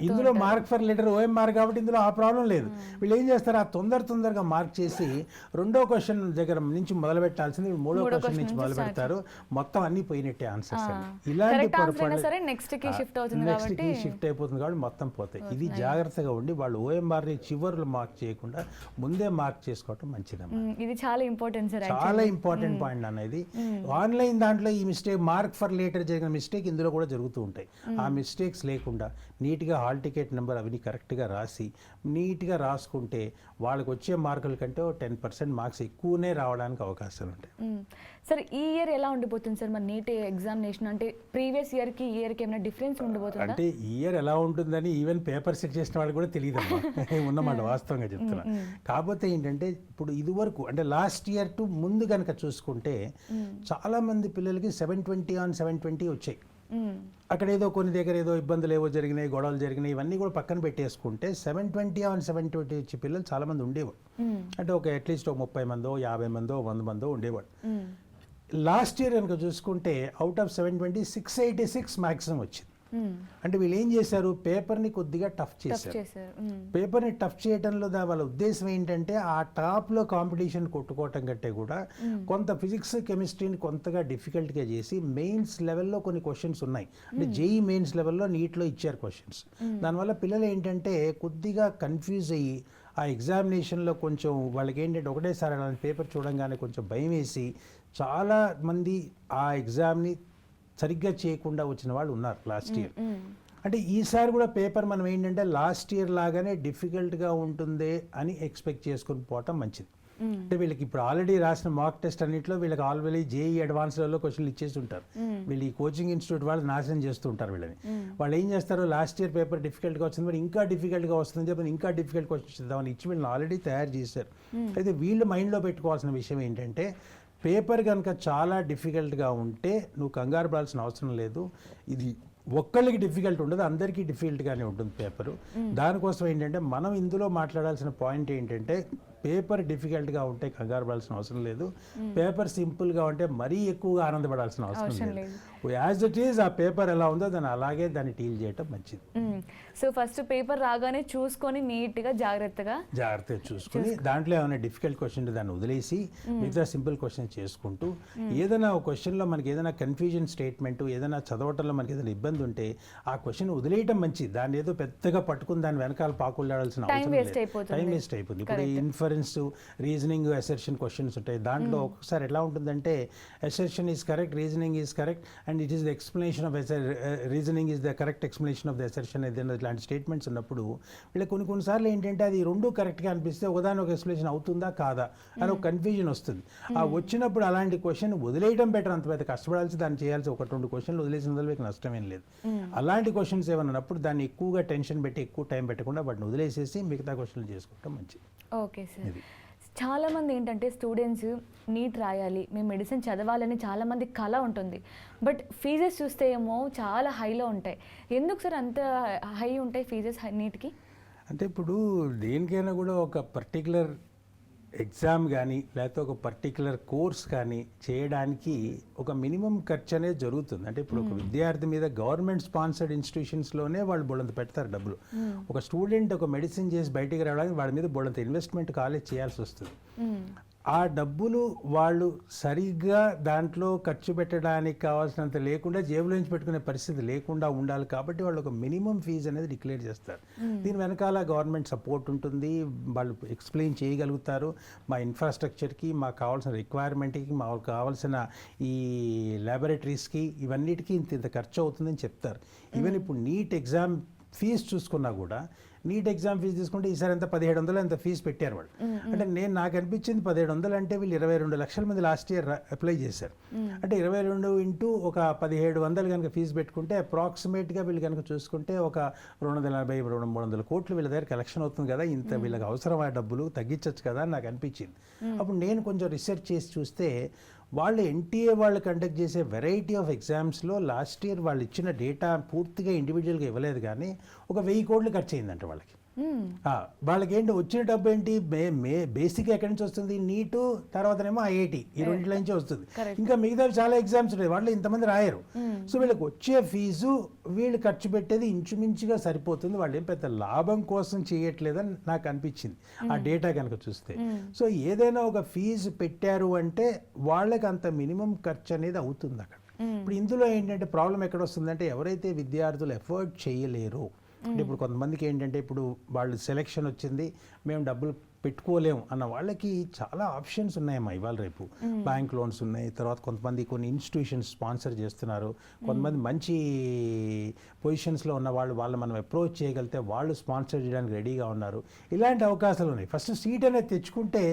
ఇందులో మార్క్ ఫర్ లేటర్ ఓఎంఆర్ కాబట్టి ఇందులో ఆ ప్రాబ్లం లేదు. వీళ్ళు ఏం చేస్తారు, ఆ తొందరగా మార్క్ చేసి 2వ క్వశ్చన్ దగ్గర నుంచి మొదలు పెట్టాల్సింది 3వ క్వశ్చన్ నుంచి మొదలు పెడతారు, మొత్తం అన్ని పోయినట్టే ఆన్సర్స్. ఇలాంటి నెక్స్ట్ కి షిఫ్ట్ అయిపోతుంది కాబట్టి మొత్తం పోతాయి. ఇది జాగ్రత్తగా ఉండి వాళ్ళు ఓఎంఆర్ని చివర్లు మార్క్ చేయకుండా ముందే మార్క్ చేసుకోవటం మంచిదమ్మా. ఇది చాలా ఇంపార్టెంట్ సార్, చాలా ఇంపార్టెంట్ పాయింట్ అనేది. ఆన్లైన్ దాంట్లో ఈ మిస్టేక్ మార్క్ ఫర్ లేటర్ జరిగిన మిస్టేక్ ఇందులో కూడా జరుగుతూ ఉంటాయి. ఆ మిస్టేక్స్ లేకుండా నీట్గా హాల్ టికెట్ నెంబర్ అవన్నీ కరెక్ట్గా రాసి నీట్గా రాసుకుంటే వాళ్ళకి వచ్చే మార్కుల కంటే 10% మార్క్స్ ఎక్కువనే రావడానికి అవకాశాలు ఉంటాయి. సార్ ఈ ఇయర్ ఎలా ఉండిపోతుంది సార్ మన నీట్ ఎగ్జామినేషన్? అంటే ప్రీవియస్ ఇయర్కి ఈ ఇయర్కి ఏమైనా డిఫరెన్స్ ఉండబోతుందా? అంటే ఈ ఇయర్ ఎలా ఉంటుందని ఈవెన్ పేపర్ చెక్ చేసిన వాళ్ళు కూడా తెలియదమ్మా ఉన్నమాట, వాస్తవంగా చెప్తున్నా. కాకపోతే ఏంటంటే ఇప్పుడు ఇదివరకు అంటే లాస్ట్ ఇయర్ టు ముందు కనుక చూసుకుంటే చాలా మంది పిల్లలకి 720 on 720 వచ్చాయి. అక్కడ ఏదో కొన్ని దగ్గర ఏదో ఇబ్బందులు ఏవో జరిగినాయి, గొడవలు జరిగినాయి, ఇవన్నీ కూడా పక్కన పెట్టేసుకుంటే 720 on 720 వచ్చే పిల్లలు చాలా మంది ఉండేవాడు. అంటే ఒక అట్లీస్ట్ ఒక 30 మందో 50 మందో 100 మందో ఉండేవాడు. లాస్ట్ ఇయర్ కనుక చూసుకుంటే అవుట్ ఆఫ్ 720 686 మ్యాక్సిమం వచ్చింది. అంటే వీళ్ళు ఏం చేశారు, పేపర్ని కొద్దిగా టఫ్ చేశారు. పేపర్ని టఫ్ చేయడంలో వాళ్ళ ఉద్దేశం ఏంటంటే ఆ టాప్లో కాంపిటీషన్ కొట్టుకోవటం కంటే కూడా కొంత ఫిజిక్స్ కెమిస్ట్రీని కొంతగా డిఫికల్ట్గా చేసి మెయిన్స్ లెవెల్లో కొన్ని క్వశ్చన్స్ ఉన్నాయి. అంటే జేఈ మెయిన్స్ లెవెల్లో నీట్లో ఇచ్చారు క్వశ్చన్స్. దానివల్ల పిల్లలు ఏంటంటే కొద్దిగా కన్ఫ్యూజ్ అయ్యి ఆ ఎగ్జామినేషన్లో కొంచెం వాళ్ళకి ఏంటంటే ఒకటేసారి అలాంటి పేపర్ చూడంగానే కొంచెం భయం వేసి చాలా మంది ఆ ఎగ్జామ్ని సరిగ్గా చేయకుండా వచ్చిన వాళ్ళు ఉన్నారు లాస్ట్ ఇయర్. అంటే ఈసారి కూడా పేపర్ మనం ఏంటంటే లాస్ట్ ఇయర్ లాగానే డిఫికల్ట్గా ఉంటుంది అని ఎక్స్పెక్ట్ చేసుకుని పోవటం మంచిది. అంటే వీళ్ళకి ఇప్పుడు ఆల్రెడీ రాసిన మార్క్ టెస్ట్ అన్నింటిలో వీళ్ళకి ఆల్రెడీ జేఈ అడ్వాన్స్లలో క్వశ్చన్లు ఇచ్చేసి ఉంటారు. వీళ్ళు ఈ కోచింగ్ ఇన్స్టిట్యూట్ వాళ్ళు నాశనం చేస్తూ ఉంటారు వీళ్ళని. వాళ్ళు ఏం చేస్తారు, లాస్ట్ ఇయర్ పేపర్ డిఫికల్ట్గా వచ్చింది మరి ఇంకా డిఫికల్ట్గా వస్తుందని చెప్పి ఇంకా డిఫికల్ట్ క్వశ్చన్స్ ఇద్దామని ఇచ్చి వీళ్ళని ఆల్రెడీ తయారు చేశారు. అయితే వీళ్ళు మైండ్లో పెట్టుకోవాల్సిన విషయం ఏంటంటే పేపర్ కనుక చాలా డిఫికల్ట్గా ఉంటే నువ్వు కంగారు పడాల్సిన అవసరం లేదు. ఇది ఒక్కళ్ళకి డిఫికల్ట్ ఉండదు, అందరికీ డిఫికల్ట్గానే ఉంటుంది పేపరు. దానికోసం ఏంటంటే మనం ఇందులో మాట్లాడాల్సిన పాయింట్ ఏంటంటే పేపర్ డిఫికల్ట్గా ఉంటే కంగారు పడాల్సిన అవసరం లేదు, పేపర్ సింపుల్గా ఉంటే మరీ ఎక్కువగా ఆనందపడాల్సిన అవసరం లేదు. యాజ్ ఇట్ ఈజ్ ఆ పేపర్ ఎలా ఉందో దాన్ని అలాగే దాన్ని డీల్ చేయటం మంచిది. సో ఫస్ట్ పేపర్ రాగానే చూసుకొని నీట్గా జాగ్రత్తగా చూసుకొని దాంట్లో ఏమైనా డిఫికల్ట్ క్వశ్చన్ దాన్ని వదిలేసి మిగతా సింపుల్ క్వశ్చన్ చేసుకుంటూ ఏదైనా ఒక క్వశ్చన్లో మనకి ఏదైనా కన్ఫ్యూజన్ స్టేట్మెంట్ ఏదైనా చదవటంలో మనకి ఏదైనా ఇబ్బంది ఉంటే ఆ క్వశ్చన్ వదిలేయటం మంచిది. దాన్ని ఏదో పెద్దగా పట్టుకుని దాని వెనకాల పాకులాడాల్సిన అవసరం లేదు, టైం వేస్ట్ అయిపోతుంది. ఇప్పుడు ఇన్ఫరెన్స్, రీజనింగ్, అసెర్షన్ క్వశ్చన్స్ ఉంటాయి. దాంట్లో ఒక్కొక్కసారి ఎట్లా ఉంటుందంటే assertion is correct, reasoning is correct and it is the explanation of reasoning is the correct explanation of the assertion ఏదైనా ఇలాంటి స్టేట్మెంట్స్ ఉన్నప్పుడు వీళ్ళకి కొన్నిసార్లు ఏంటంటే అది రెండు కరెక్ట్గా అనిపిస్తే ఒకదాని ఒక ఎక్స్ప్లెనేషన్ అవుతుందా కాదా అని ఒక కన్ఫ్యూజన్ వస్తుంది. ఆ వచ్చినప్పుడు అలాంటి క్వశ్చన్ వదిలేయడం బెటర్. అంత పెద్ద కష్టపడాల్సి దాన్ని చేయాల్సి 1-2 క్వశ్చన్లు వదిలేసిన మీకు నష్టమేం లేదు. అలాంటి క్వశ్చన్స్ ఏమన్నప్పుడు దాన్ని ఎక్కువగా టెన్షన్ పెట్టి ఎక్కువ టైం పెట్టకుండా వాటిని వదిలేసేసి మిగతా క్వశ్చన్లు చేసుకోవడం మంచిది. Okay sir. చాలామంది ఏంటంటే స్టూడెంట్స్ నీట్ రాయాలి, మేము మెడిసిన్ చదవాలని చాలామంది కళ ఉంటుంది. బట్ ఫీజెస్ చూస్తే ఏమో చాలా హైలో ఉంటాయి. ఎందుకు సార్ అంత హై ఉంటాయి ఫీజెస్ నీట్కి? అంటే ఇప్పుడు దేనికైనా కూడా ఒక పర్టికులర్ ఎగ్జామ్ కానీ లేకపోతే ఒక పర్టికులర్ కోర్స్ కానీ చేయడానికి ఒక మినిమం ఖర్చు అనేది జరుగుతుంది. అంటే ఇప్పుడు ఒక విద్యార్థి మీద గవర్నమెంట్ స్పాన్సర్డ్ ఇన్స్టిట్యూషన్స్లోనే వాళ్ళు బోళ్ళంత పెడతారు డబ్బులు. ఒక స్టూడెంట్ ఒక మెడిసిన్ చేసి బయటికి రావడానికి వాడి మీద బోళ్ళంత ఇన్వెస్ట్మెంట్ కాలేజ్ చేయాల్సి వస్తుంది. ఆ డబ్బులు వాళ్ళు సరిగ్గా దాంట్లో ఖర్చు పెట్టడానికి కావాల్సినంత లేకుండా జేబులో నుంచి పెట్టుకునే పరిస్థితి లేకుండా ఉండాలి. కాబట్టి వాళ్ళు ఒక మినిమం ఫీజు అనేది డిక్లేర్ చేస్తారు. దీని వెనకాల గవర్నమెంట్ సపోర్ట్ ఉంటుంది, వాళ్ళు ఎక్స్ప్లెయిన్ చేయగలుగుతారు. మా ఇన్ఫ్రాస్ట్రక్చర్కి, మాకు కావాల్సిన రిక్వైర్మెంట్కి, మాకు కావాల్సిన ఈ ల్యాబొరేటరీస్కి ఇవన్నిటికీ ఇంత ఖర్చు అవుతుందని చెప్తారు. ఈవెన్ ఇప్పుడు నీట్ ఎగ్జామ్ ఫీజు చూసుకున్నా కూడా నీట్ ఎగ్జామ్ ఫీజు తీసుకుంటే ఈసారి ఎంత 1700 ఎంత ఫీజు పెట్టారు వాళ్ళు. అంటే నాకు అనిపించింది 1700 అంటే వీళ్ళు 22 లక్షల మంది లాస్ట్ ఇయర్ అప్లై చేశారు. అంటే 22 ఇంటూ ఒక 1700 కనుక ఫీజు పెట్టుకుంటే అప్రాక్సిమేట్గా వీళ్ళు కనుక చూసుకుంటే ఒక 240-300 కోట్లు వీళ్ళ దగ్గర కలెక్షన్ అవుతుంది కదా. ఇంత వీళ్ళకి అవసరమైన డబ్బులు తగ్గించవచ్చు కదా అని నాకు అనిపించింది. అప్పుడు నేను కొంచెం రీసెర్చ్ చేసి చూస్తే వాళ్ళు ఎన్టీఏ వాళ్ళు కండక్ట్ చేసే వెరైటీ ఆఫ్ ఎగ్జామ్స్లో లాస్ట్ ఇయర్ వాళ్ళు ఇచ్చిన డేటా పూర్తిగా ఇండివిజువల్గా ఇవ్వలేదు కానీ ఒక 1000 కోట్లు ఖర్చు అయిందంట వాళ్ళకి. వాళ్ళకి ఏంటి వచ్చిన డబ్బు ఏంటి, బేసిక్ ఎక్కడి నుంచి వస్తుంది, నీటు తర్వాతనేమో ఐఐటి, ఈ రెండింటి నుంచి వస్తుంది. ఇంకా మిగతా చాలా ఎగ్జామ్స్ ఉంటాయి, వాళ్ళు ఇంతమంది రాయరు. సో వీళ్ళకి వచ్చే ఫీజు వీళ్ళు ఖర్చు పెట్టేది ఇంచుమించుగా సరిపోతుంది. వాళ్ళు ఏం పెద్ద లాభం కోసం చేయట్లేదని నాకు అనిపించింది ఆ డేటా కనుక చూస్తే. సో ఏదైనా ఒక ఫీజు పెట్టారు అంటే వాళ్ళకి అంత మినిమం ఖర్చు అనేది అవుతుంది అక్కడ. ఇప్పుడు ఇందులో ఏంటంటే ప్రాబ్లం ఎక్కడ వస్తుందంటే ఎవరైతే విద్యార్థులు ఎఫర్ట్ చేయలేరు, అంటే ఇప్పుడు కొంతమందికి ఏంటంటే ఇప్పుడు వాళ్ళు సెలెక్షన్ వచ్చింది మేము డబ్బులు పెట్టుకోలేము అన్న వాళ్ళకి చాలా ఆప్షన్స్ ఉన్నాయమ్మా ఇవాళ రేపు. బ్యాంక్ లోన్స్ ఉన్నాయి, తర్వాత కొంతమంది కొన్ని ఇన్స్టిట్యూషన్స్ స్పాన్సర్ చేస్తున్నారు, కొంతమంది మంచి పొజిషన్స్లో ఉన్న వాళ్ళు మనం అప్రోచ్ చేయగలిగితే వాళ్ళు స్పాన్సర్ చేయడానికి రెడీగా ఉన్నారు. ఇలాంటి అవకాశాలు ఉన్నాయి. ఫస్ట్ సీట్ అనేది తెచ్చుకుంటే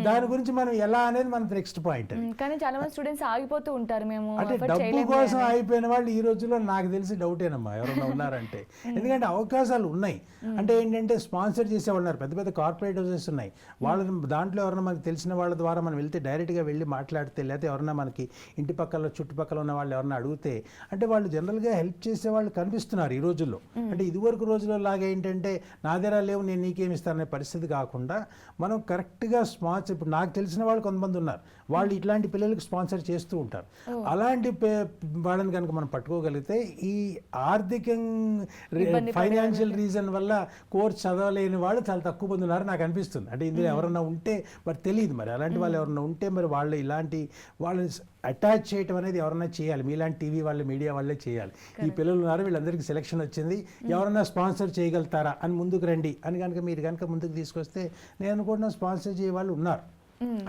దాని గురించి మనం ఎలా అనేది మన నెక్స్ట్ పాయింట్. కానీ చాలా మంది స్టూడెంట్స్ ఆగిపోతూ ఉంటారు, మేము అంటే డబ్బు కోసం ఆగిపోయిన వాళ్ళు ఈ రోజుల్లో నాకు తెలిసి డౌటేనమ్మా ఎవరైనా ఉన్నారంటే. ఎందుకంటే అవకాశాలు ఉన్నాయి. అంటే ఏంటంటే స్పాన్సర్ చేసేవాళ్ళు ఉన్నారు, పెద్ద పెద్ద కార్పొరేట్ హౌసెస్ ఉన్నాయి. వాళ్ళని దాంట్లో ఎవరైనా మనకు తెలిసిన వాళ్ళ ద్వారా మనం వెళ్తే డైరెక్ట్గా వెళ్ళి మాట్లాడితే, లేకపోతే ఎవరైనా మనకి ఇంటి పక్కల చుట్టుపక్కల ఉన్న వాళ్ళు ఎవరైనా అడిగితే, అంటే వాళ్ళు జనరల్గా హెల్ప్ చేసే వాళ్ళు కనిపిస్తున్నారు ఈ రోజుల్లో. అంటే ఇదివరకు రోజుల్లో లాగా ఏంటంటే నా దగ్గర లేవు నేను నీకేమి ఇస్తాననే పరిస్థితి కాకుండా మనం కరెక్ట్గా స్పాన్సర్, ఇప్పుడు నాకు తెలిసిన వాళ్ళు కొంతమంది ఉన్నారు, వాళ్ళు ఇట్లాంటి పిల్లలకి స్పాన్సర్ చేస్తూ ఉంటారు. అలాంటి వాళ్ళని కనుక మనం పట్టుకోగలిగితే ఈ ఆర్థికంగా ఫైనాన్షియల్ రీజన్ వల్ల కోర్స్ చదవలేని వాళ్ళు చాలా తక్కువ మంది ఉన్నారు నాకు అనిపిస్తుంది. అంటే ఇందులో ఎవరన్నా ఉంటే మరి తెలియదు, మరి అలాంటి వాళ్ళు ఎవరన్నా ఉంటే మరి వాళ్ళు ఇలాంటి వాళ్ళని అటాచ్ చేయటం అనేది ఎవరన్నా చేయాలి. మీలాంటి టీవీ వాళ్ళు, మీడియా వాళ్ళే చేయాలి. ఈ పిల్లలు ఉన్నారు, వీళ్ళందరికీ సెలెక్షన్ వచ్చింది, ఎవరన్నా స్పాన్సర్ చేయగలుగుతారా అని ముందుకు రండి అని కనుక మీరు కనుక ముందుకు తీసుకొస్తే నేను అనుకుంటున్నా స్పాన్సర్ చేయ వాళ్ళు ఉన్నారు.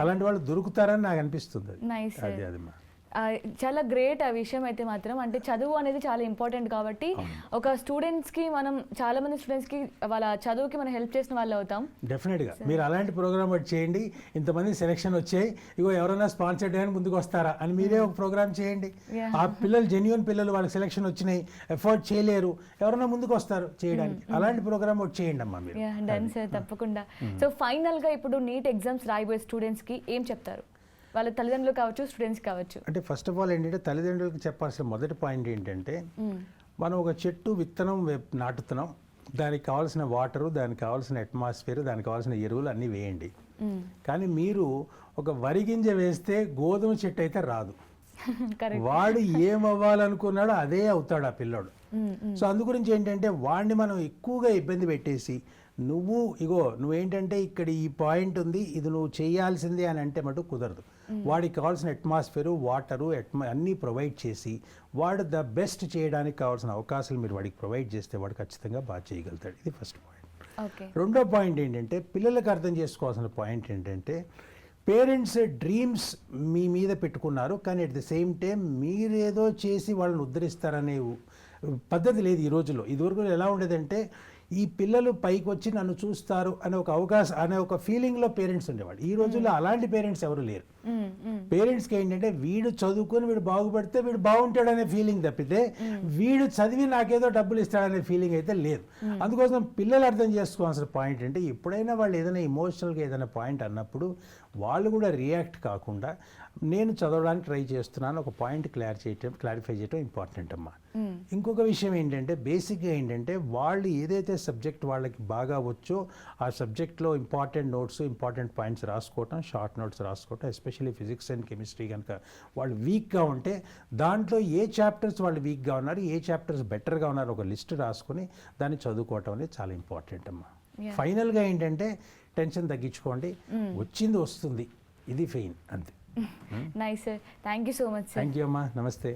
అలాంటి వాళ్ళు దొరుకుతారని నాకు అనిపిస్తుంది. అది చాలా గ్రేట్ ఆ విషయం అయితే మాత్రం. అంటే చదువు అనేది చాలా ఇంపార్టెంట్ కాబట్టి ఒక స్టూడెంట్స్కి మనం చాలా మంది స్టూడెంట్స్కి వాళ్ళ చదువుకి మనం హెల్ప్ చేసిన వాళ్ళు అవుతాం. డెఫినెట్గా మీరు అలాంటి ప్రోగ్రామ్ ఒకటి చేయండి. ఇంతమంది సెలెక్షన్ వచ్చాయి, ఇగో ఎవరైనా స్పాన్సర్ చేయడానికి ముందుకు వస్తారా అని మీరే ఒక ప్రోగ్రామ్ చేయండి. ఆ పిల్లలు జెన్యూన్ పిల్లలు, వాళ్ళకి సెలెక్షన్ వచ్చినాయి, ఎఫర్ట్ చేయలేరు, ఎవరైనా ముందుకు వస్తారు చేయడానికి. అలాంటి ప్రోగ్రామ్ ఒకటి చేయండి అమ్మా మీరు. డన్ సార్, తప్పకుండా. సో ఫైనల్గా ఇప్పుడు నీట్ ఎగ్జామ్స్ రాయబోయే స్టూడెంట్స్కి ఏం చెప్తారు? వాళ్ళ తల్లిదండ్రులు కావచ్చు, స్టూడెంట్స్ కావచ్చు. అంటే ఫస్ట్ ఆఫ్ ఆల్ ఏంటంటే తల్లిదండ్రులకు చెప్పాల్సిన మొదటి పాయింట్ ఏంటంటే మనం ఒక చెట్టు విత్తనం నాటుతున్నాం, దానికి కావాల్సిన వాటరు, దానికి కావాల్సిన అట్మాస్ఫియర్, దానికి కావాల్సిన ఎరువులు అన్నీ వేయండి. కానీ మీరు ఒక వరి గింజ వేస్తే గోధుమ చెట్టు అయితే రాదు. వాడు ఏమవ్వాలనుకున్నాడో అదే అవుతాడు ఆ పిల్లోడు. సో అందుగురించి ఏంటంటే వాడిని మనం ఎక్కువగా ఇబ్బంది పెట్టేసి నువ్వేంటంటే ఇక్కడ ఈ పాయింట్ ఉంది, ఇది నువ్వు చేయాల్సిందే అని అంటే మటు కుదరదు. వాడికి కావాల్సిన అట్మాస్ఫియరు, వాటరు, అన్నీ ప్రొవైడ్ చేసి వాడు ద బెస్ట్ చేయడానికి కావాల్సిన అవకాశాలు మీరు వాడికి ప్రొవైడ్ చేస్తే వాడు ఖచ్చితంగా బాగా చేయగలుగుతాడు. ఇది ఫస్ట్ పాయింట్. ఓకే. రెండో పాయింట్ ఏంటంటే పిల్లలకు అర్థం చేసుకోవాల్సిన పాయింట్ ఏంటంటే పేరెంట్స్ డ్రీమ్స్ మీ మీద పెట్టుకున్నారు, కానీ అట్ ది సేమ్ టైం మీరేదో చేసి వాళ్ళని ఉద్ధరిస్తారనే పద్ధతి లేదు ఈ రోజుల్లో. ఇదివరకు ఎలా ఉండేదంటే ఈ పిల్లలు పైకి వచ్చి నన్ను చూస్తారు అనే ఒక అవకాశం అనే ఒక ఫీలింగ్లో పేరెంట్స్ ఉండేవాళ్ళు. ఈ రోజుల్లో అలాంటి పేరెంట్స్ ఎవరు లేరు. పేరెంట్స్కి ఏంటంటే వీడు చదువుకొని వీడు బాగుపడితే వీడు బాగుంటాడు అనే ఫీలింగ్ తప్పితే వీడు చదివి నాకేదో డబ్బులు ఇస్తాడనే ఫీలింగ్ అయితే లేదు. అందుకోసం పిల్లలు అర్థం చేసుకోవాల్సిన పాయింట్ అంటే ఎప్పుడైనా వాళ్ళు ఏదైనా ఇమోషనల్గా ఏదైనా పాయింట్ అన్నప్పుడు వాళ్ళు కూడా రియాక్ట్ కాకుండా నేను చదవడానికి ట్రై చేస్తున్నాను ఒక పాయింట్ క్లారిఫై చేయడం ఇంపార్టెంట్ అమ్మా. ఇంకొక విషయం ఏంటంటే బేసిక్గా ఏంటంటే వాళ్ళు ఏదైతే సబ్జెక్ట్ వాళ్ళకి బాగా వచ్చో ఆ సబ్జెక్ట్లో ఇంపార్టెంట్ నోట్స్ ఇంపార్టెంట్ పాయింట్స్ రాసుకోవటం, షార్ట్ నోట్స్ రాసుకోవటం, ఎస్పెషల్లీ ఫిజిక్స్ అండ్ కెమిస్ట్రీ కనుక వాళ్ళు వీక్గా ఉంటే దాంట్లో ఏ చాప్టర్స్ వాళ్ళు వీక్గా ఉన్నారు, ఏ చాప్టర్స్ బెటర్గా ఉన్నారు ఒక లిస్ట్ రాసుకొని దాన్ని చదువుకోవటం అనేది చాలా ఇంపార్టెంట్ అమ్మా. ఫైనల్గా ఏంటంటే టెన్షన్ తగ్గించుకోండి, వచ్చింది వస్తుంది, ఇది ఫెయిన్ అంతే. Nice sir, thank you so much sir. Thank you అమ్మా, నమస్తే.